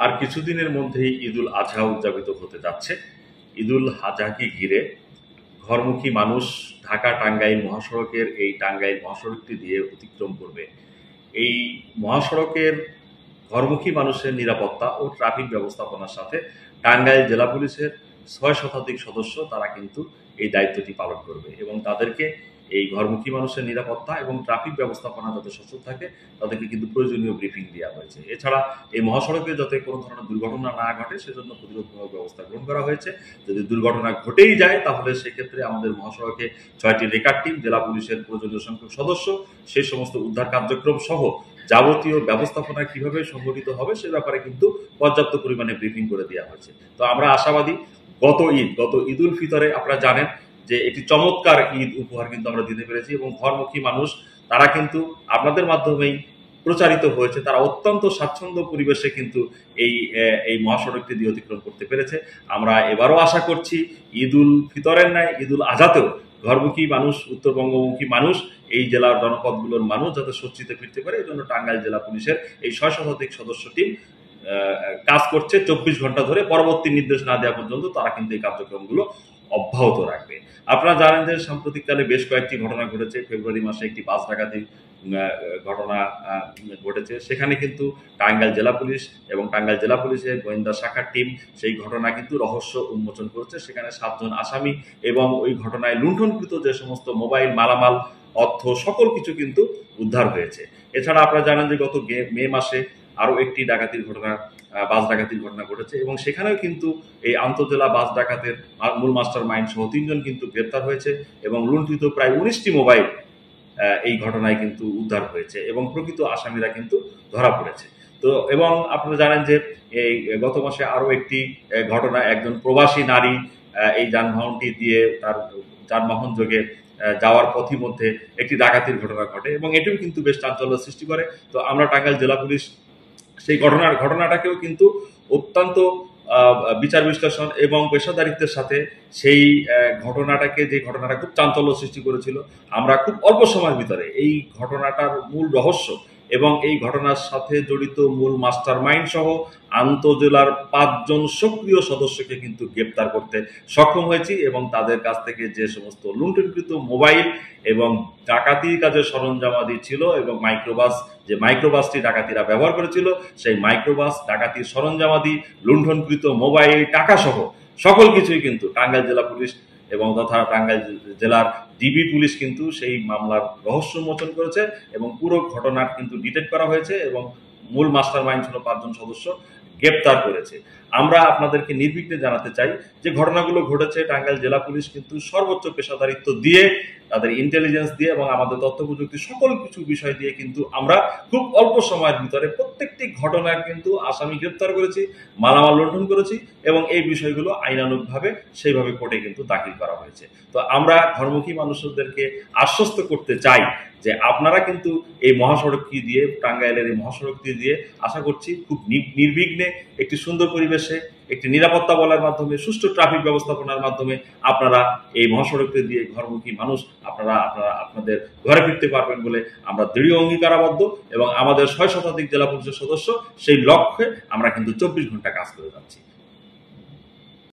আর কিছুদিনের মধ্যেই ঈদুল আজহা উদযাপিত হতে যাচ্ছে। ঈদুল আজহাকে ঘিরে ঘরমুখী মানুষ ঢাকা টাঙ্গাইল মহাসড়কের এই টাঙ্গাইল মহাসড়কটি দিয়ে অতিক্রম করবে। এই মহাসড়কের ঘরমুখী মানুষের নিরাপত্তা ও ট্রাফিক ব্যবস্থাপনার সাথে টাঙ্গাইল জেলা পুলিশের ৬ শতাধিক সদস্য তারা কিন্তু এই দায়িত্বটি পালন করবে এবং তাদেরকে এই ঘরমুখী মানুষের নিরাপত্তা এবং ট্রাফিক ব্যবস্থাপনা যাতে সচল থাকে তাদেরকে কিন্তু প্রয়োজনীয় ব্রিফিং দেওয়া হয়েছে। এছাড়া এই মহাসড়কে যাতে কোনো ধরনের দুর্ঘটনা না ঘটে সেজন্য প্রতিরোধমূলক ব্যবস্থা গ্রহণ করা হয়েছে। যদি দুর্ঘটনা ঘটেই যায় তাহলে সেক্ষেত্রে আমাদের মহাসড়কে ৬টি রেকার টিম, জেলা পুলিশের প্রয়োজনীয় সংখ্যক সদস্য, সেই সমস্ত উদ্ধার কার্যক্রম সহ যাবতীয় ব্যবস্থাপনা কিভাবে সংগঠিত হবে সে ব্যাপারে কিন্তু পর্যাপ্ত পরিমাণে ব্রিফিং করে দেওয়া হয়েছে। তো আমরা আশাবাদী গত ঈদ উল ফিতরে আপনারা জানেন যে একটি চমৎকার ঈদ উপহার কিন্তু আমরা দিতে পেরেছি এবং ঘরমুখী মানুষ তারা কিন্তু আপনাদের মাধ্যমেই প্রচারিত হয়েছে, তারা অত্যন্ত স্বাচ্ছন্দ্য পরিবেশে কিন্তু এই মহাসড়কটি দিয়ে অতিক্রম করতে পেরেছে। আমরা এবারও আশা করছি ঈদ উল ফিতরের ন্যায় ঈদ উল আজহাতেও ঘরমুখী মানুষ, উত্তরবঙ্গমুখী মানুষ, এই জেলার জনপদগুলোর মানুষ যাতে স্বস্তিতে ফিরতে পারে এই জন্য টাঙ্গাইল জেলা পুলিশের এই ৬ শতাধিক সদস্য টিম কাজ করছে ২৪ ঘন্টা ধরে। পরবর্তী নির্দেশ না দেওয়া পর্যন্ত তারা কিন্তু এই কার্যক্রমগুলো অব্যাহত রাখবে। আপনারা জানেন যে সাম্প্রতিককালে বেশ কয়েকটি ঘটনা ঘটেছে। ফেব্রুয়ারি মাসে একটি বাস ডাকাতির ঘটনা ঘটেছে। সেখানে কিন্তু টাঙ্গাইল জেলা পুলিশ এবং টাঙ্গাইল জেলা পুলিশের গোয়েন্দা শাখার টিম সেই ঘটনা কিন্তু রহস্য উন্মোচন করেছে। সেখানে ৭ জন আসামি এবং ওই ঘটনায় লুণ্ঠনকৃত যে সমস্ত মোবাইল, মালামাল, অর্থ সকল কিছু কিন্তু উদ্ধার হয়েছে। এছাড়া আপনারা জানেন যে গত মে মাসে আরও একটি বাস ডাকাতির ঘটনা ঘটেছে এবং সেখানেও কিন্তু এই আন্তঃজেলা বাস ডাকাতের মূল মাস্টার মাইন্ড সহ ৩ জন কিন্তু গ্রেপ্তার হয়েছে এবং লুণ্ঠিত প্রায় ১৯টি মোবাইল এই ঘটনায় কিন্তু উদ্ধার হয়েছে এবং প্রকৃত আসামিরা কিন্তু ধরা পড়েছে। তো এবং আপনারা জানেন যে এই গত মাসে আরও একটি ঘটনা, একজন প্রবাসী নারী এই যানবাহনটি দিয়ে তার যানবাহন যোগে যাওয়ার পথের মধ্যে একটি ডাকাতির ঘটনা ঘটে এবং এটিও কিন্তু বেশ চাঞ্চল্য সৃষ্টি করে। তো আমরা টাঙ্গাইল জেলা পুলিশ সেই ঘটনাটাকেও কিন্তু অত্যন্ত বিচার বিশ্লেষণ এবং পেশাদারিত্বের সাথে সেই যে ঘটনাটা খুব চাঞ্চল্য সৃষ্টি করেছিল, আমরা খুব অল্প সময়ের ভিতরে এই ঘটনাটার মূল রহস্য এবং এই ঘটনার সাথে জড়িত মূল মাস্টার মাইন্ড সহ আন্তঃজেলার ৫ জন সক্রিয় সদস্যকে কিন্তু গ্রেপ্তার করতে সক্ষম হয়েছি এবং তাদের কাছ থেকে যে সমস্ত লুণ্ঠনকৃত মোবাইল এবং ডাকাতির কাজের সরঞ্জামাদি ছিল এবং মাইক্রোবাসটি ডাকাতিরা ব্যবহার করেছিল, সেই মাইক্রোবাস, ডাকাতির সরঞ্জামাদি, লুণ্ঠনকৃত মোবাইল, টাকা সহ সকল কিছুই কিন্তু টাঙ্গাইল জেলা পুলিশ এবং তথা টাঙ্গাইল জেলার ডিবি পুলিশ কিন্তু সেই মামলার রহস্য উন্মোচন করেছে এবং পুরো ঘটনার কিন্তু ডিটেক্ট করা হয়েছে এবং মূল মাস্টার মাইন্ড ছিল ৫ জন সদস্য গ্রেপ্তার করেছে। আমরা আপনাদেরকে নির্বিঘ্নে জানাতে চাই যে ঘটনাগুলো ঘটেছে টাঙ্গাইল জেলা পুলিশ কিন্তু সর্বোচ্চ পেশাদারিত্ব দিয়ে, তাদের ইন্টেলিজেন্স দিয়ে এবং আমাদের তথ্য প্রযুক্তি সকল কিছু বিষয় দিয়ে কিন্তু আমরা খুব অল্প সময়ের ভিতরে প্রত্যেকটি ঘটনায় কিন্তু আসামি গ্রেপ্তার করেছি, মালামাল লুণ্ঠন করেছি এবং এই বিষয়গুলো আইনানুগভাবে সেইভাবে কোর্টে কিন্তু দাখিল করা হয়েছে। তো আমরা ঘরমুখী মানুষদেরকে আশ্বস্ত করতে চাই যে আপনারা কিন্তু এই মহাসড়কটি দিয়ে, টাঙ্গাইলের এই মহাসড়কটি দিয়ে আশা করছি খুব নির্বিঘ্নে একটি সুন্দর পরিবেশে, একটি নিরাপত্তা বলার মাধ্যমে, সুষ্ঠু ট্রাফিক ব্যবস্থাপনার মাধ্যমে আপনারা এই মহাসড়কটি দিয়ে ঘরমুখী মানুষ আপনাদের ঘরে ফিরতে পারবেন বলে আমরা দৃঢ় অঙ্গীকারাবদ্ধ এবং আমাদের ৬ শতাধিক জেলা পুলিশের সদস্য সেই লক্ষ্যে আমরা কিন্তু ২৪ ঘন্টা কাজ করে যাচ্ছি।